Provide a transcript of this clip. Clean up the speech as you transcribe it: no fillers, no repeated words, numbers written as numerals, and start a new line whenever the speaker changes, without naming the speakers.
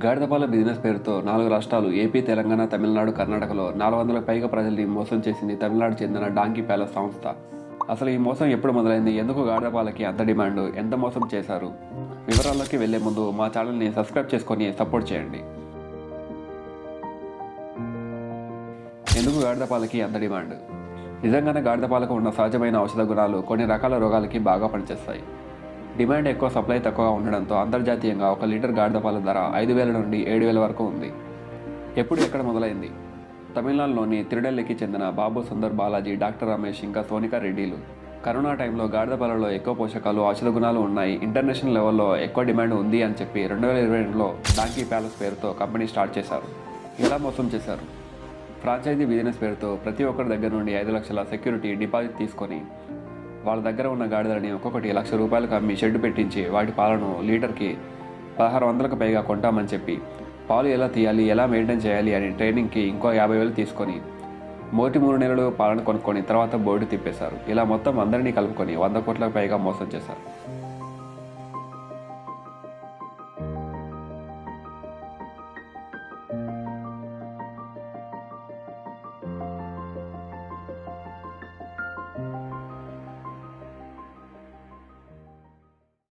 గాడిద పాల బిజినెస్ పేరుతో 4 రాష్ట్రాలు ఏపీ, తెలంగాణ, తమిళనాడు, కర్ణాటకలో 400లకు పైగా ప్రజల్ని మోసం చేసింది తమిళనాడు చెందిన డాంకీ ప్యాలెస్ సంస్థ. అసలు ఈ మోసం ఎప్పుడు మొదలైంది? ఎందుకు గాడిద పాలకి అంత డిమాండ్? ఎంత మోసం చేశారు? వివరాల్లోకి వెళ్లే ముందు మా ఛానల్ని సబ్స్క్రైబ్ చేసుకొని సపోర్ట్ చేయండి. ఎందుకు గాడిద పాలకి అంత డిమాండ్? నిజంగానే గాడిద పాలకు ఉన్న సహజమైన ఔషధ గుణాలు కొన్ని రకాల రోగాలకి బాగా పనిచేస్తాయి. డిమాండ్ ఎక్కువ, సప్లై తక్కువగా ఉండడంతో అంతర్జాతీయంగా 1 లీటర్ గాడిద పాల ధర 5,000 నుండి 7,000 వరకు ఉంది. ఎప్పుడు, ఎక్కడ మొదలైంది? తమిళనాడులోని తిరుడెల్లికి చెందిన బాబు సుందర్ బాలాజీ, డాక్టర్ రమేష్ ఇంకా సోనికా రెడ్డిలు కరోనా టైంలో గాడిద పాలలో ఎక్కువ పోషకాలు, ఔషధ గుణాలు ఉన్నాయి, ఇంటర్నేషనల్ లెవెల్లో ఎక్కువ డిమాండ్ ఉంది అని చెప్పి 2022లో డాంకీ ప్యాలెస్ పేరుతో కంపెనీ స్టార్ట్ చేశారు. ఎలా మోసం చేశారు? ఫ్రాంచైజీ బిజినెస్ పేరుతో ప్రతి ఒక్కరి దగ్గర నుండి 5 లక్షల సెక్యూరిటీ డిపాజిట్ తీసుకొని వాళ్ళ దగ్గర ఉన్న గాడిదలని ఒక్కొక్కటి ₹1,00,000 అమ్మి షెడ్ పెట్టించి వాటి పాలను లీటర్కి 1,600కు పైగా కొంటామని చెప్పి పాలు ఎలా తీయాలి, ఎలా మెయింటైన్ చేయాలి అని ట్రైనింగ్కి ఇంకో 50,000 తీసుకొని మొదటి 3 నెలలు పాలను కొనుక్కొని తర్వాత బోర్డు తిప్పేశారు. ఇలా మొత్తం అందరినీ కలుపుకొని 100 కోట్లకు పైగా మోసం చేశారు.